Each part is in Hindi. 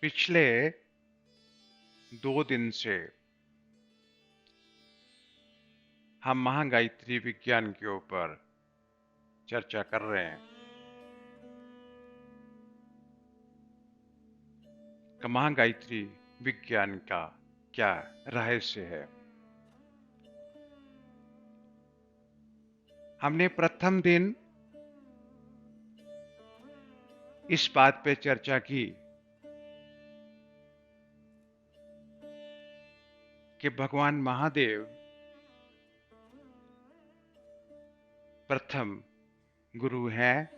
पिछले 2 दिन से हम महागायत्री विज्ञान के ऊपर चर्चा कर रहे हैं कि महागायत्री विज्ञान का क्या रहस्य है। हमने प्रथम दिन इस बात पे चर्चा की कि भगवान महादेव प्रथम गुरु हैं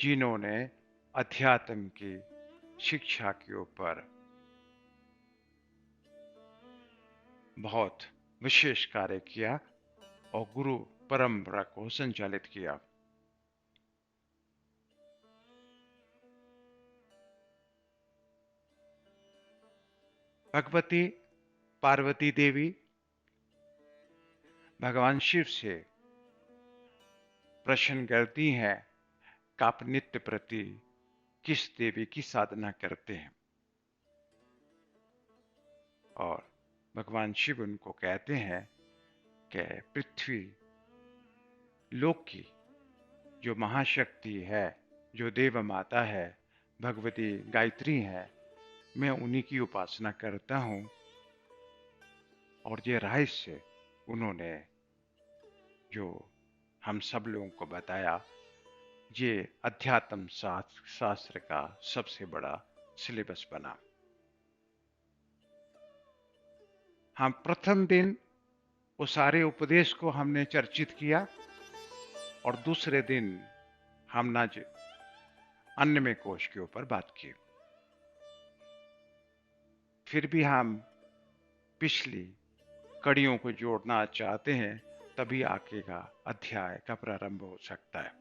जिन्होंने अध्यात्म की शिक्षा के ऊपर बहुत विशेष कार्य किया और गुरु परंपरा को संचालित किया। भगवती पार्वती देवी भगवान शिव से प्रश्न करती हैं कि आप नित्य प्रति किस देवी की साधना करते हैं, और भगवान शिव उनको कहते हैं कि पृथ्वी लोक की जो महाशक्ति है, जो देव माता है, भगवती गायत्री है, मैं उन्हीं की उपासना करता हूं। और ये रहस्य उन्होंने जो हम सब लोगों को बताया, ये अध्यात्म शास्त्र का सबसे बड़ा सिलेबस बना। हम प्रथम दिन वो सारे उपदेश को हमने चर्चित किया और दूसरे दिन हम अन्नमय कोश के ऊपर बात की। फिर भी हम पिछली कड़ियों को जोड़ना चाहते हैं, तभी आगे का अध्याय का प्रारंभ हो सकता है।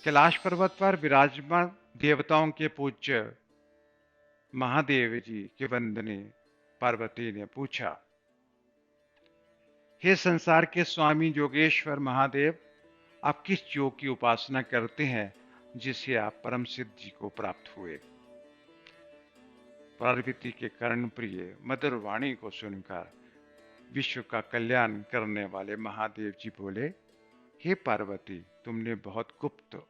कैलाश पर्वत पर विराजमान देवताओं के पूज्य महादेव जी के वंदने पार्वती ने पूछा, हे संसार के स्वामी योगेश्वर महादेव, आप किस योग की उपासना करते हैं जिससे आप परम सिद्धि को प्राप्त हुए? पार्वती के कर्ण प्रिय मधुर वाणी को सुनकर विश्व का कल्याण करने वाले महादेव जी बोले, हे पार्वती, तुमने बहुत गुप्त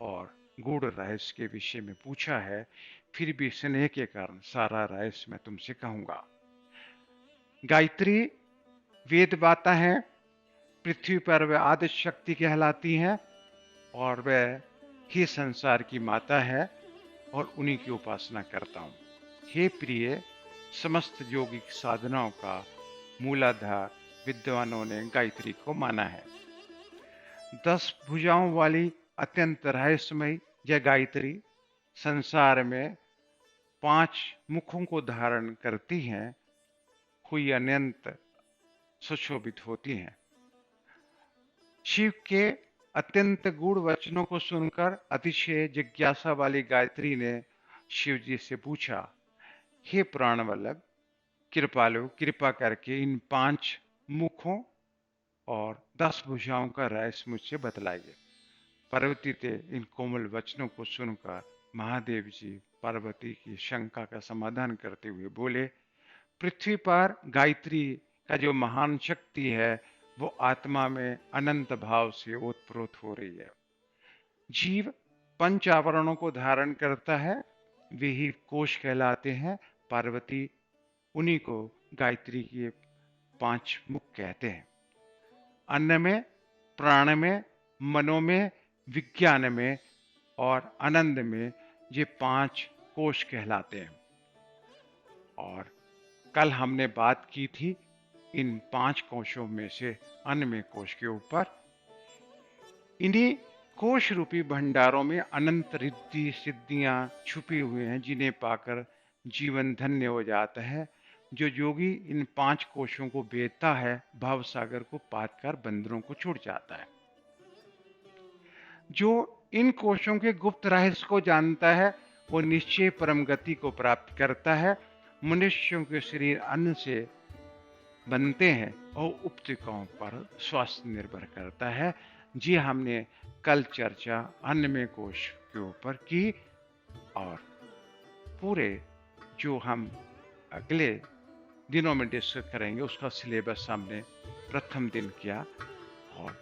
और गूढ़ रहस्य के विषय में पूछा है, फिर भी स्नेह के कारण सारा रहस्य मैं तुमसे कहूंगा। गायत्री वेद बाता है, पृथ्वी पर वह आदि शक्ति कहलाती है और वह ही संसार की माता है और उन्हीं की उपासना करता हूं। हे प्रिय, समस्त योगिक साधनाओं का मूलाधार विद्वानों ने गायत्री को माना है। 10 भुजाओं वाली अत्यंत रहस्यमयी यह गायत्री संसार में 5 मुखों को धारण करती हैं, हुई अनंत सुशोभित होती हैं। शिव के अत्यंत गूढ़ वचनों को सुनकर अतिशय जिज्ञासा वाली गायत्री ने शिव जी से पूछा, हे प्राण वल्लभ, कृपालु, कृपा करके इन 5 मुखों और 10 भुजाओं का रहस्य मुझसे बतलाइए। पार्वती के इन कोमल वचनों को सुनकर महादेव जी पार्वती की शंका का समाधान करते हुए बोले, पृथ्वी पर गायत्री का जो महान शक्ति है वो आत्मा में अनंत भाव से ओतप्रोत हो रही है। जीव 5 आवरणों को धारण करता है, वे ही कोश कहलाते हैं। पार्वती उन्हीं को गायत्री के 5 मुख कहते हैं। अन्न में, प्राण में, मनो में, विज्ञान में और आनंद में ये 5 कोश कहलाते हैं। और कल हमने बात की थी इन 5 कोशों में से अन्नमय कोश के ऊपर। इन्हीं कोश रूपी भंडारों में अनंत रिद्धि सिद्धियां छुपी हुई हैं, जिन्हें पाकर जीवन धन्य हो जाता है। जो योगी इन 5 कोशों को बेचता है, भव सागर को पार कर बंदरों को छूट जाता है। जो इन कोशों के गुप्त रहस्य को जानता है, वो निश्चय परम गति को प्राप्त करता है। मनुष्यों के शरीर अन्न से बनते हैं और उपजीविकाओं पर स्वास्थ्य निर्भर करता है। जी हमने कल चर्चा अन्नमय कोश के ऊपर की और पूरे जो हम अगले दिनों में डिस्कस करेंगे उसका सिलेबस हमने प्रथम दिन किया और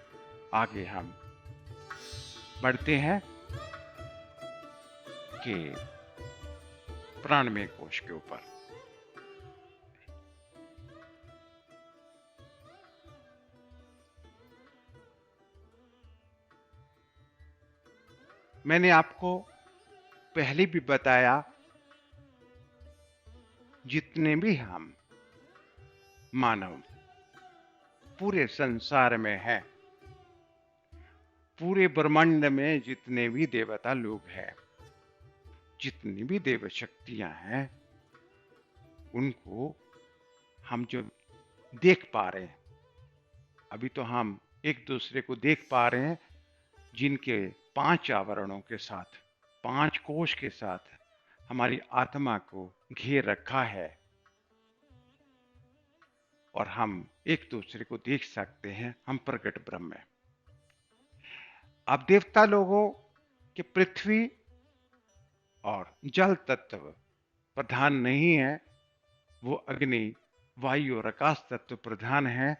आगे हम बढ़ते हैं कि प्राणमय कोश के ऊपर। मैंने आपको पहले भी बताया, जितने भी हम मानव पूरे संसार में हैं, पूरे ब्रह्मांड में जितने भी देवता लोग हैं, जितनी भी देव शक्तियां हैं, उनको हम जो देख पा रहे हैं, अभी तो हम एक दूसरे को देख पा रहे हैं, जिनके 5 आवरणों के साथ, 5 कोश के साथ हमारी आत्मा को घेर रखा है और हम एक दूसरे को देख सकते हैं। हम प्रकट ब्रह्म हैं। अब देवता लोगों के पृथ्वी और जल तत्व प्रधान नहीं है, वो अग्नि, वायु और आकाश तत्व प्रधान है।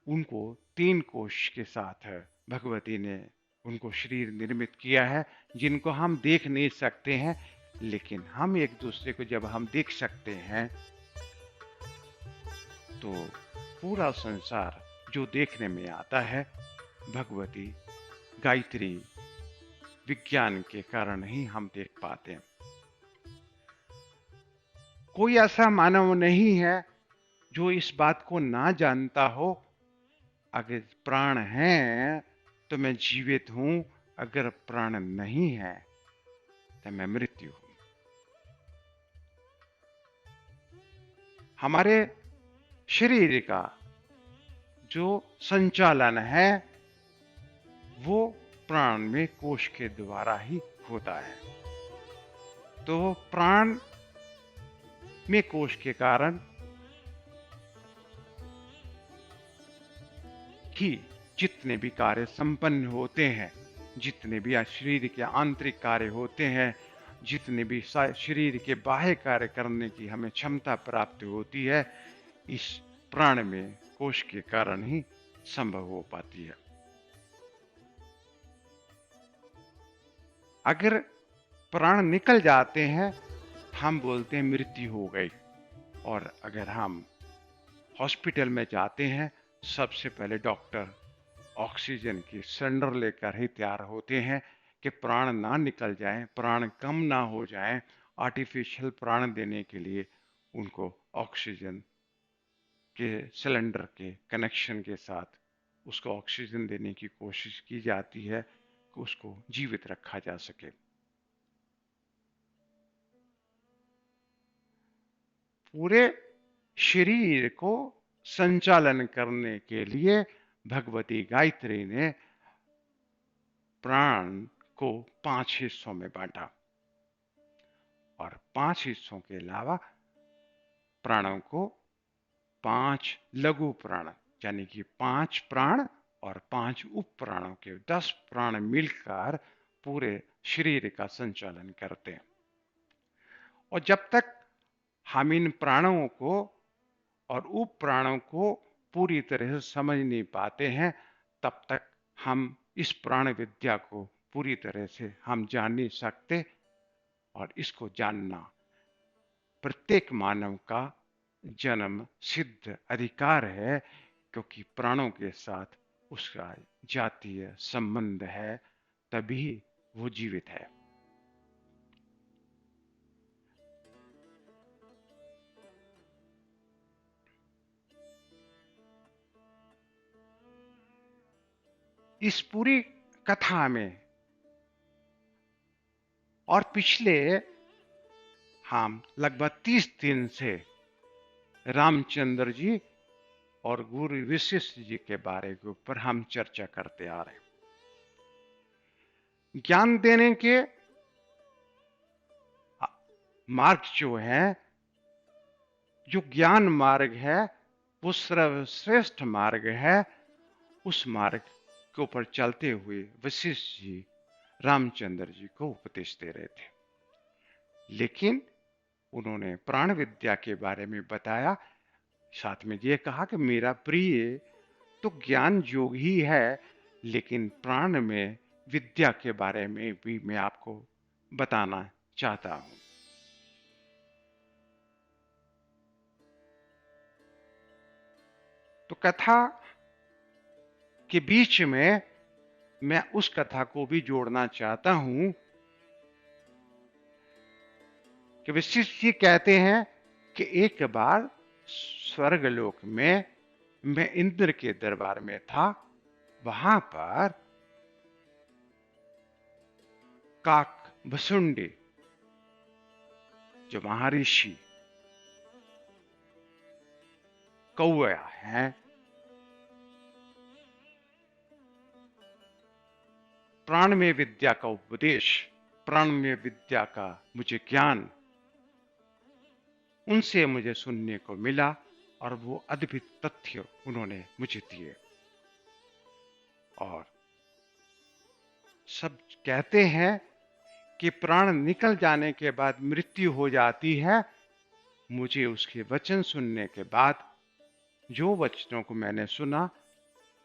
उनको 3 कोश के साथ भगवती ने उनको शरीर निर्मित किया है, जिनको हम देख नहीं सकते हैं, लेकिन हम एक दूसरे को जब हम देख सकते हैं तो पूरा संसार जो देखने में आता है, भगवती गायत्री विज्ञान के कारण ही हम देख पाते हैं। कोई ऐसा मानव नहीं है जो इस बात को ना जानता हो, अगर प्राण है तो मैं जीवित हूं, अगर प्राण नहीं है तो मैं मृत्यु हूं। हमारे शरीर का जो संचालन है वो प्राण में कोश के द्वारा ही होता है। तो प्राण में कोश के कारण ही जितने भी कार्य संपन्न होते हैं, जितने भी शरीर के आंतरिक कार्य होते हैं, जितने भी शरीर के बाह्य कार्य करने की हमें क्षमता प्राप्त होती है, इस प्राण में कोश के कारण ही संभव हो पाती है। अगर प्राण निकल जाते हैं, हम बोलते हैं मृत्यु हो गई। और अगर हम हॉस्पिटल में जाते हैं, सबसे पहले डॉक्टर ऑक्सीजन की सिलेंडर लेकर ही तैयार होते हैं कि प्राण ना निकल जाए, प्राण कम ना हो जाए। आर्टिफिशियल प्राण देने के लिए उनको ऑक्सीजन के सिलेंडर के कनेक्शन के साथ उसको ऑक्सीजन देने की कोशिश की जाती है कि उसको जीवित रखा जा सके। पूरे शरीर को संचालन करने के लिए भगवती गायत्री ने प्राण को 5 हिस्सों में बांटा और 5 हिस्सों के अलावा प्राणों को 5 लघु प्राण, यानी कि 5 प्राण और 5 उप प्राणों के 10 प्राण मिलकर पूरे शरीर का संचालन करते हैं। और जब तक हम इन प्राणों को और उप प्राणों को पूरी तरह से समझ नहीं पाते हैं, तब तक हम इस प्राण विद्या को पूरी तरह से हम जान नहीं सकते। और इसको जानना प्रत्येक मानव का जन्म सिद्ध अधिकार है, क्योंकि प्राणों के साथ उसका जातीय संबंध है, तभी वो जीवित है। इस पूरी कथा में और पिछले हम लगभग 30 दिन से रामचंद्र जी और गुरु वशिष्ठ जी के बारे के ऊपर हम चर्चा करते आ रहे हैं। ज्ञान देने के मार्ग जो है, जो ज्ञान मार्ग है, वो सर्वश्रेष्ठ मार्ग है। उस मार्ग के ऊपर चलते हुए वशिष्ठ जी रामचंद्र जी को उपदेश दे रहे थे। लेकिन उन्होंने प्राण विद्या के बारे में बताया, साथ में ये कहा कि मेरा प्रिय तो ज्ञान योग ही है, लेकिन प्राण में विद्या के बारे में भी मैं आपको बताना चाहता हूं। तो कथा के बीच में मैं उस कथा को भी जोड़ना चाहता हूं कि वशिष्ठ जी कहते हैं कि एक बार स्वर्गलोक में मैं इंद्र के दरबार में था। वहां पर काक भसुंडी जो महर्षि कौआ है, प्राण में विद्या का उपदेश, प्राण में विद्या का मुझे ज्ञान उनसे मुझे सुनने को मिला और वो अद्भुत तथ्य उन्होंने मुझे दिए। और सब कहते हैं कि प्राण निकल जाने के बाद मृत्यु हो जाती है। मुझे उसके वचन सुनने के बाद, जो वचनों को मैंने सुना,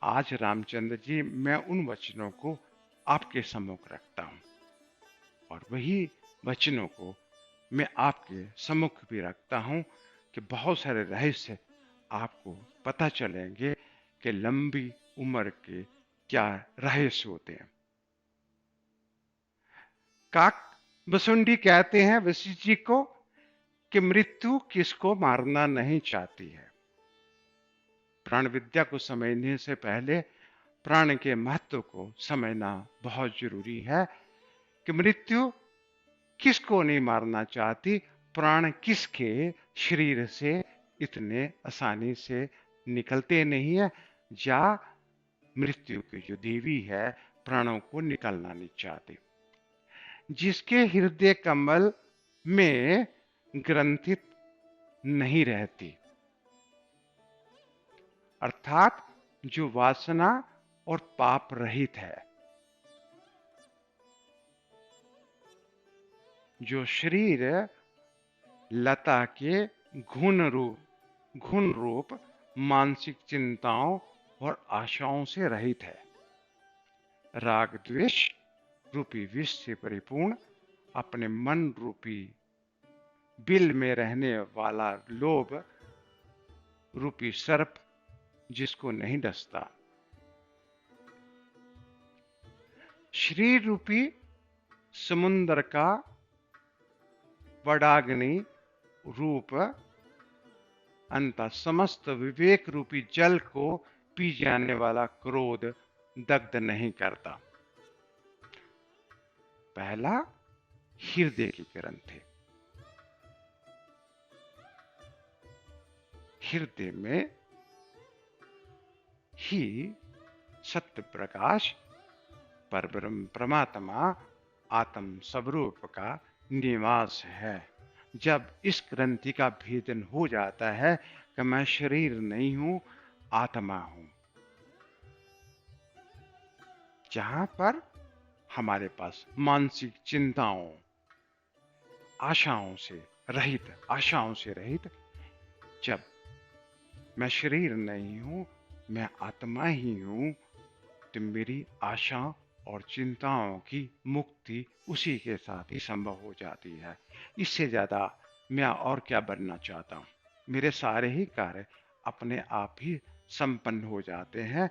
आज रामचंद्र जी मैं उन वचनों को आपके सम्मुख रखता हूं और वही वचनों को मैं आपके सम्मुख भी रखता हूं कि बहुत सारे रहस्य आपको पता चलेंगे कि लंबी उम्र के क्या रहस्य होते हैं। काक बसुंडी कहते हैं वशिष्ठ जी को कि मृत्यु किसको मारना नहीं चाहती है। प्राण विद्या को समझने से पहले प्राण के महत्व को समझना बहुत जरूरी है कि मृत्यु किसको नहीं मारना चाहती। प्राण किसके शरीर से इतने आसानी से निकलते नहीं है, या मृत्यु की जो देवी है प्राणों को निकलना नहीं चाहती। जिसके हृदय कमल में ग्रंथित नहीं रहती, अर्थात जो वासना और पाप रहित है, जो शरीर लता के घुन रूप मानसिक चिंताओं और आशाओं से रहित है, राग द्वेष रूपी विष से परिपूर्ण, अपने मन रूपी बिल में रहने वाला लोभ रूपी सर्प जिसको नहीं डसता, शरीर रूपी समुद्र का वडाग्नि रूप अंत समस्त विवेक रूपी जल को पी जाने वाला क्रोध दग्ध नहीं करता। पहला हृदय की ग्रंथि, हृदय में ही सत्य प्रकाश परब्रह्म परमात्मा आत्म स्वरूप का निवास है। जब इस ग्रंथि का भेदन हो जाता है कि मैं शरीर नहीं हूं, आत्मा हूं, जहां पर हमारे पास मानसिक चिंताओं आशाओं से रहित, जब मैं शरीर नहीं हूं, मैं आत्मा ही हूं, तो मेरी आशा और चिंताओं की मुक्ति उसी के साथ ही संभव हो जाती है। इससे ज्यादा मैं और क्या बनना चाहता हूं। मेरे सारे ही कार्य अपने आप ही संपन्न हो जाते हैं।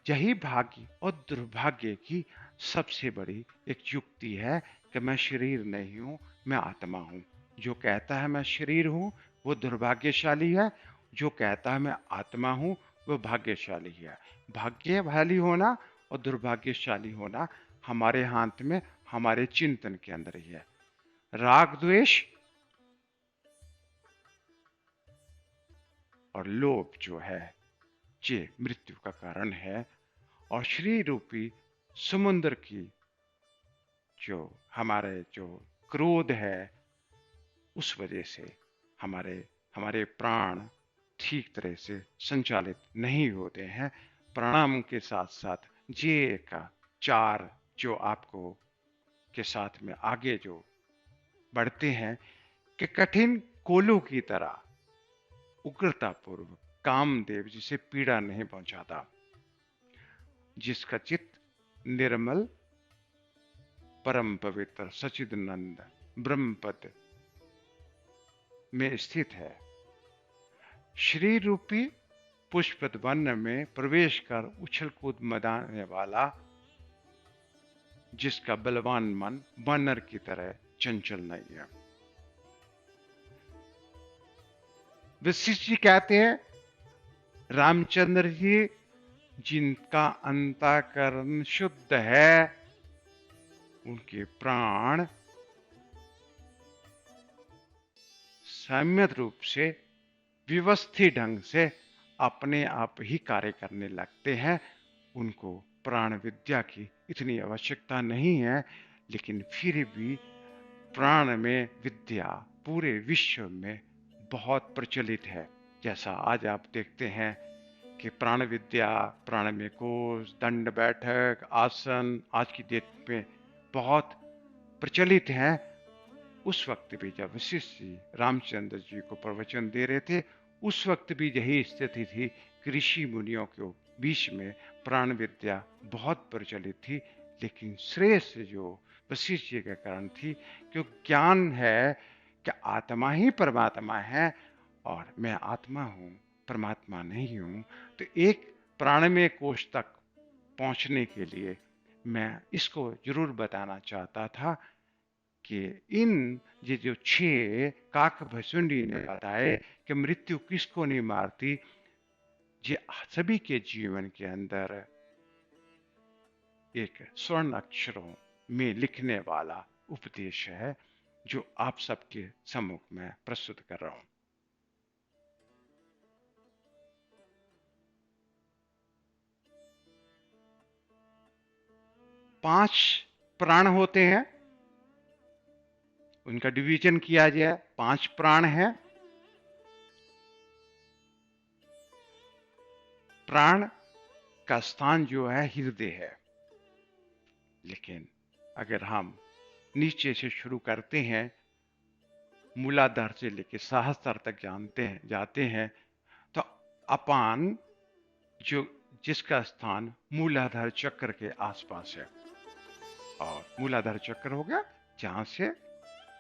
यही भाग्य और दुर्भाग्य की सबसे बड़ी एक युक्ति है कि मैं शरीर नहीं हूं, मैं आत्मा हूं। जो कहता है मैं शरीर हूं वो दुर्भाग्यशाली है, जो कहता है मैं आत्मा हूं वो भाग्यशाली है। भाग्यशाली होना और दुर्भाग्यशाली होना हमारे हाथ में, हमारे चिंतन के अंदर ही है। राग द्वेष और लोभ जो है ये मृत्यु का कारण है, और शरीर रूपी समुद्र की जो हमारे जो क्रोध है, उस वजह से हमारे प्राण ठीक तरह से संचालित नहीं होते हैं। प्राणायाम के साथ साथ ये का चार जो आपको के साथ में आगे जो बढ़ते हैं कि कठिन कोलों की तरह उग्रता पूर्वक कामदेव जिसे पीड़ा नहीं पहुंचाता, जिसका चित्त निर्मल परम पवित्र सचिदानंद ब्रह्मपद में स्थित है, श्री रूपी पुष्पद वन में प्रवेश कर उछल कूद मचाने वाला, जिसका बलवान मन वानर की तरह चंचल नहीं है। वशिष्ठ जी कहते हैं, रामचंद्र जी जिनका अंतःकरण शुद्ध है, उनके प्राण संयमित रूप से व्यवस्थित ढंग से अपने आप ही कार्य करने लगते हैं। उनको प्राण विद्या की इतनी आवश्यकता नहीं है, लेकिन फिर भी प्राण में विद्या पूरे विश्व में बहुत प्रचलित है। जैसा आज आप देखते हैं कि प्राण विद्या, प्राण में कोष, दंड बैठक, आसन आज की डेट में बहुत प्रचलित है। उस वक्त भी जब वशिष्ठ जी रामचंद्र जी को प्रवचन दे रहे थे, उस वक्त भी यही स्थिति थी कि ऋषि मुनियों के बीच में प्राण विद्या बहुत प्रचलित थी, लेकिन श्रेष्ठ जो वशिष्ठ जी के कारण थी, क्योंकि ज्ञान है कि आत्मा ही परमात्मा है और मैं आत्मा हूं, परमात्मा नहीं हूं। तो एक प्राणमय कोष तक पहुंचने के लिए मैं इसको जरूर बताना चाहता था कि इन ये जो 6 काकभुसुंडी ने बताए कि मृत्यु किसको नहीं मारती, ये सभी के जीवन के अंदर एक स्वर्ण अक्षरों में लिखने वाला उपदेश है, जो आप सबके सम्मुख में प्रस्तुत कर रहा हूं। 5 प्राण होते हैं, उनका डिवीजन किया जाए। 5 प्राण हैं। प्राण का स्थान जो है हृदय है, लेकिन अगर हम नीचे से शुरू करते हैं, मूलाधार से लेकर सहस्त्र तक जाते हैं, तो अपान जो जिसका स्थान मूलाधार चक्र के आसपास है, और मूलाधार चक्र हो गया जहां से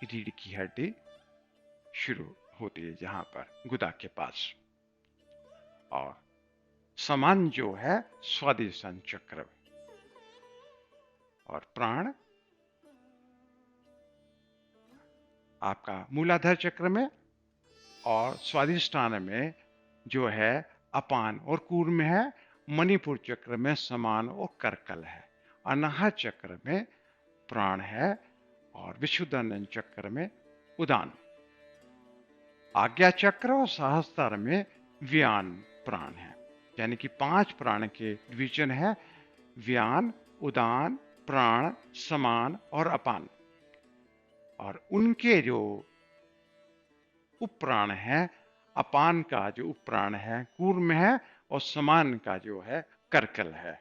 रीढ़ की हड्डी शुरू होती है, जहां पर गुदा के पास। और समान जो है स्वादिष्टान चक्र, और प्राण आपका मूलाधार चक्र में और स्वादिष्टान में जो है अपान और कूर्म है। मणिपुर चक्र में समान और कर्कल है। अनाहत चक्र में प्राण है और विशुद्धानंद चक्र में उदान। आज्ञा चक्र और सहस्त्र में व्यान प्राण है। यानी कि 5 प्राण के डिवीजन है: व्यान, उदान, प्राण, समान और अपान। और उनके जो उपप्राण है, अपान का जो उपप्राण है कूर्म है, और समान का जो है कर्कल है,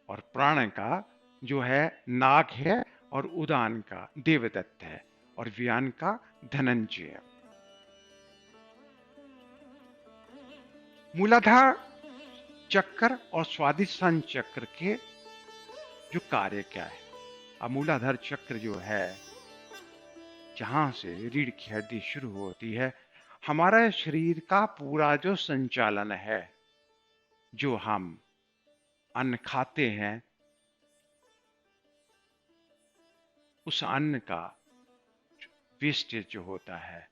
और प्राण का जो है नाग है, और उदान का देवदत्त है, और व्यान का धनंजय है। मूलाधार चक्र और स्वादिष्टान चक्र के जो कार्य क्या है। अब मूलाधार चक्र जो है, जहां से रीढ़ की हड्डी शुरू होती है, हमारा शरीर का पूरा जो संचालन है, जो हम अन्न खाते हैं, उस अन्न का वेस्टेज जो होता है,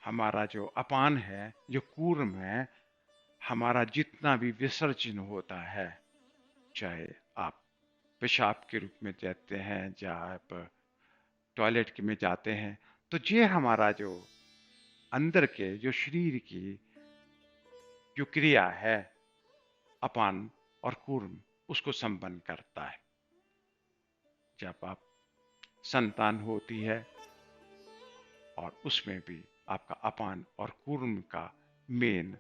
हमारा जो अपान है, जो कूर्म है, हमारा जितना भी विसर्जन होता है, चाहे आप पेशाब के रूप में जाते हैं, चाहे आप टॉयलेट में जाते हैं, तो ये हमारा जो अंदर के जो शरीर की जो क्रिया है, अपान और कूर्म, उसको संपन्न करता है। जब आप संतान होती है, और उसमें भी आपका अपान और कूर्म का मेन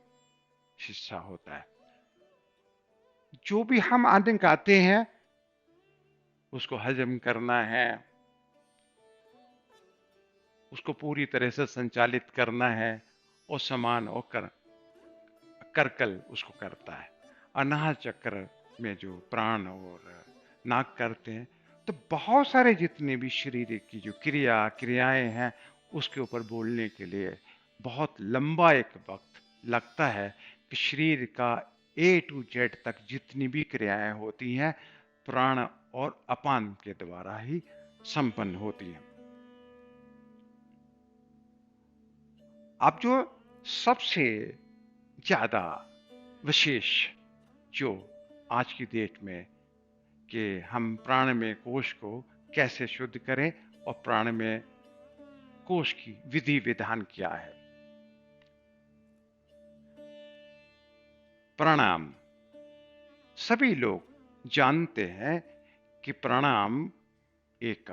हिस्सा होता है। जो भी हम अन्न खाते हैं उसको हजम करना है, उसको पूरी तरह से संचालित करना है, और समान होकर कर्कल उसको करता है। अनाहत चक्र में जो प्राण और नाक करते हैं, तो बहुत सारे जितने भी शरीर की जो क्रियाएं हैं उसके ऊपर बोलने के लिए बहुत लंबा एक वक्त लगता है कि शरीर का A to Z तक जितनी भी क्रियाएं होती हैं प्राण और अपान के द्वारा ही संपन्न होती हैं। अब जो सबसे ज्यादा विशेष जो आज की डेट में कि हम प्राण में कोश को कैसे शुद्ध करें और प्राण में कोश की विधि विधान क्या है। प्राणायाम सभी लोग जानते हैं कि प्राणायाम एक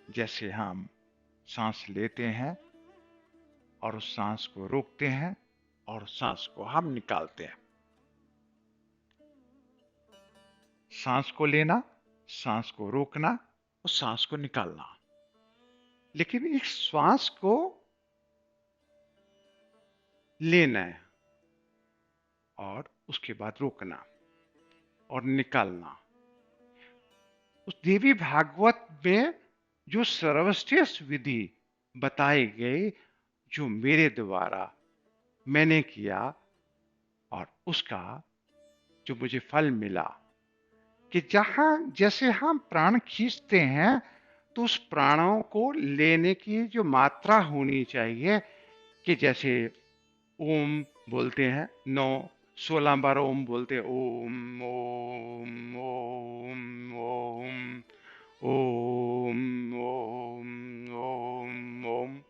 जैसे हम सांस लेते हैं और उस सांस को रोकते हैं और सांस को हम निकालते हैं। सांस को लेना, सांस को रोकना और सांस को निकालना। लेकिन इस श्वास को लेना है और उसके बाद रोकना और निकालना, उस देवी भागवत में जो सर्वश्रेष्ठ विधि बताई गई, जो मेरे द्वारा मैंने किया और उसका जो मुझे फल मिला, कि जहां जैसे हम प्राण खींचते हैं तो उस प्राणों को लेने की जो मात्रा होनी चाहिए, कि जैसे ओम बोलते हैं 16 बार ओम बोलते हैं, ओम ओम ओम ओम ओम ओम ओम ओम।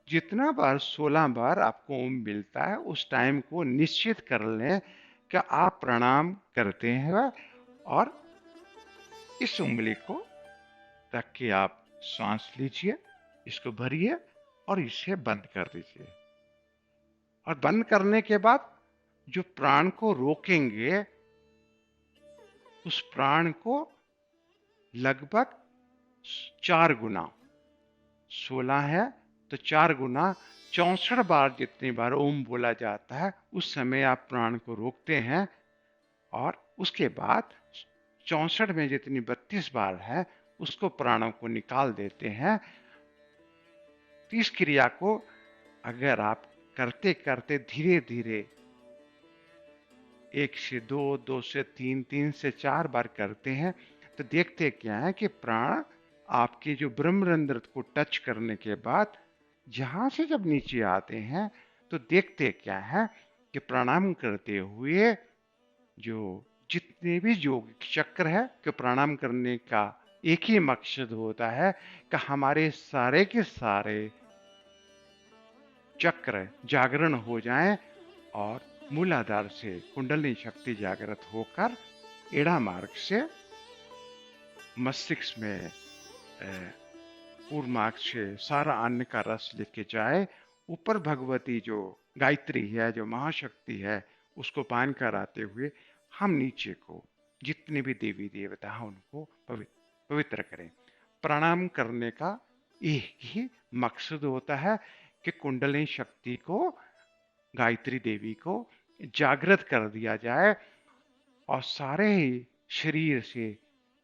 जितना बार 16 बार आपको ओम मिलता है उस टाइम को निश्चित कर लें कि आप प्रणाम करते हैं, और इस उंगली को रख के आप सांस लीजिए, इसको भरिए और इसे बंद कर दीजिए। और बंद करने के बाद जो प्राण को रोकेंगे उस प्राण को लगभग 4 गुना, 16 है तो 4 गुना 64 बार जितनी बार ओम बोला जाता है उस समय आप प्राण को रोकते हैं, और उसके बाद 64 में जितनी 32 बार है उसको प्राणों को निकाल देते हैं। तो इस क्रिया को अगर आप करते करते धीरे धीरे 1 से 2, 2 से 3, 3 से 4 बार करते हैं तो देखते क्या है कि प्राण आपके जो ब्रह्मरंध्र को टच करने के बाद जहां से जब नीचे आते हैं तो देखते क्या है कि प्रणाम करते हुए जो जितने भी योगिक चक्र है कि प्रणाम करने का एक ही मकसद होता है कि हमारे सारे के सारे चक्र जागरण हो जाएं और मूलाधार से कुंडलिनी शक्ति जागृत होकर एड़ा मार्ग से मस्तिष्क में पूर्व मार्ग से सारा अन्न का रस लेके जाए, ऊपर भगवती जो गायत्री है, जो महाशक्ति है, उसको पान कराते हुए हम नीचे को जितने भी देवी देवता हैं उनको पवित्र करें। प्रणाम करने का एक ही मकसद होता है कि कुंडलिनी शक्ति को, गायत्री देवी को जागृत कर दिया जाए और सारे ही शरीर से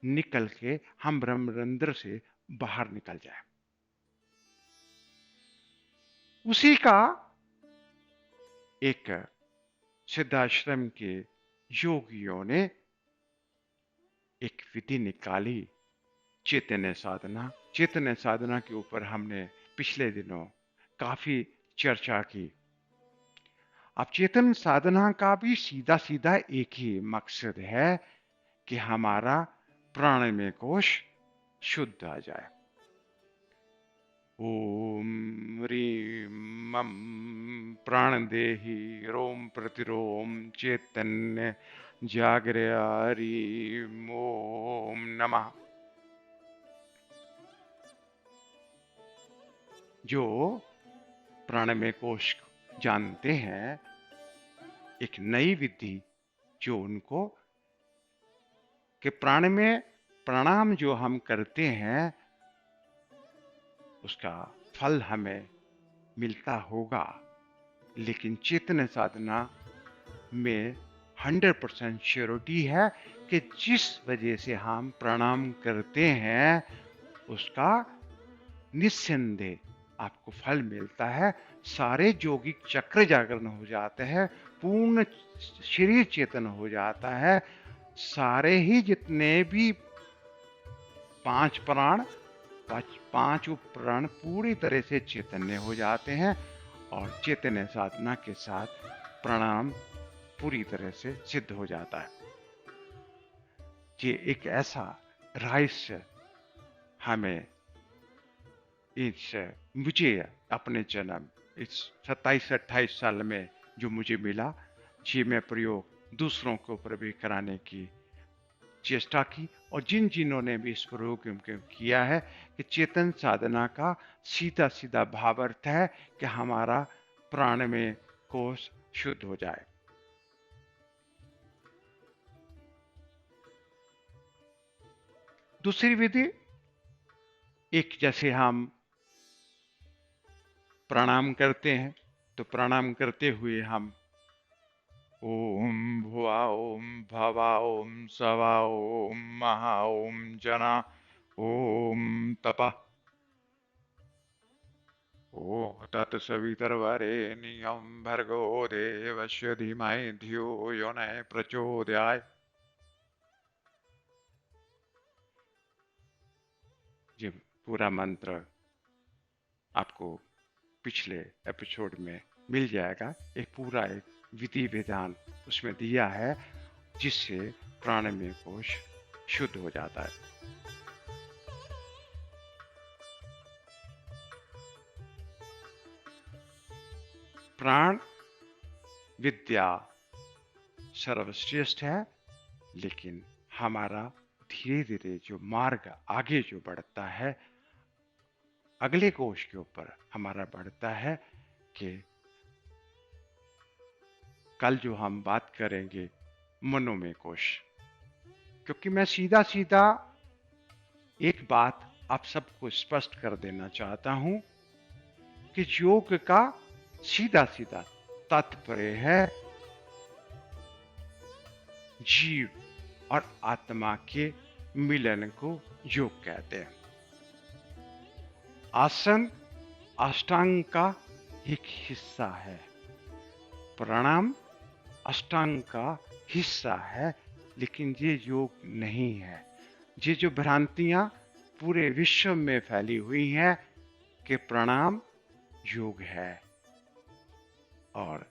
निकल के हम ब्रह्मरंध्र से बाहर निकल जाए। उसी का एक सिद्धाश्रम के योगियों ने एक विधि निकाली, चैतन्य साधना। चैतन्य साधना के ऊपर हमने पिछले दिनों काफी चर्चा की। अब चेतन साधना का भी सीधा सीधा एक ही मकसद है कि हमारा प्राणमय कोश शुद्ध आ जाए। ओम ह्रीं मं प्राणदेहि रोम प्रतिरोम चैतन्य जागृय ह्रीं ओम नमः। जो प्राणमय कोश जानते हैं, एक नई विधि जो उनको कि प्राण में प्रणाम जो हम करते हैं उसका फल हमें मिलता होगा, लेकिन चेतन साधना में 100% श्योरिटी है कि जिस वजह से हम प्रणाम करते हैं उसका निस्संदेह आपको फल मिलता है। सारे यौगिक चक्र जागरण हो जाते हैं, पूर्ण शरीर चेतन हो जाता है, सारे ही जितने भी पांच प्राण पांच प्राण पूरी तरह से चैतन्य हो जाते हैं और चैतन्य साधना के साथ प्रणाम पूरी तरह से सिद्ध हो जाता है। ये एक ऐसा रहस्य हमें मुझे अपने जन्म इस 27-28 साल में जो मुझे मिला, ये मैं प्रयोग दूसरों के ऊपर भी कराने की चेष्टा की और जिन्होंने भी इस प्रयोग किया है कि चेतन साधना का सीधा सीधा भावार्थ है कि हमारा प्राण में कोश शुद्ध हो जाए। दूसरी विधि, एक जैसे हम प्रणाम करते हैं तो प्रणाम करते हुए हम ओम भुवा ओम भवा ओम सवा ओम महा ओम जना ओम तपः ओम तत्सवितर्वरेण्यं भर्गो देवस्य धीमहि धियो यो न प्रचोदयात्। ये पूरा मंत्र आपको पिछले एपिसोड में मिल जाएगा। एक पूरा एक विधि विधान उसमें दिया है जिससे प्राण में कोश शुद्ध हो जाता है। प्राण विद्या सर्वश्रेष्ठ है, लेकिन हमारा धीरे धीरे जो मार्ग आगे जो बढ़ता है अगले कोश के ऊपर हमारा बढ़ता है कि कल जो हम बात करेंगे मनोमय कोश, क्योंकि मैं सीधा सीधा एक बात आप सबको स्पष्ट कर देना चाहता हूं कि योग का सीधा सीधा तात्पर्य है जीव और आत्मा के मिलन को योग कहते हैं। आसन अष्टांग का एक हिस्सा है, प्राणायाम अष्टांग का हिस्सा है, लेकिन ये योग नहीं है। ये जो भ्रांतियां पूरे विश्व में फैली हुई हैं कि प्राणायाम योग है और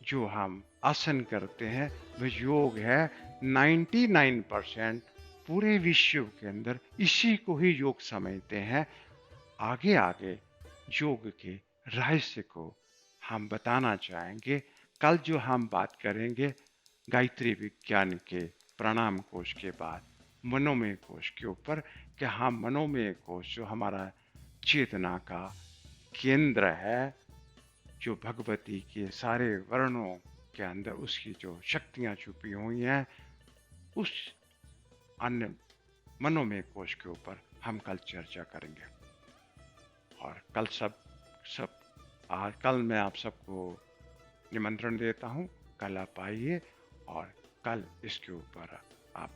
जो हम आसन करते हैं वह योग है। 99% पूरे विश्व के अंदर इसी को ही योग समझते हैं। आगे आगे योग के रहस्य को हम बताना चाहेंगे। कल जो हम बात करेंगे गायत्री विज्ञान के प्राणायाम कोश के बाद मनोमय कोश के ऊपर, कि हम मनोमय कोश जो हमारा चेतना का केंद्र है, जो भगवती के सारे वर्णों के अंदर उसकी जो शक्तियां छुपी हुई हैं, उस अन्य मनोमय कोश के ऊपर हम कल चर्चा करेंगे। और कल कल मैं आप सबको निमंत्रण देता हूं, कल आप आइए और कल इसके ऊपर आप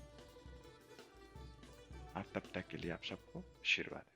तब तक के लिए आप सबको आशीर्वाद।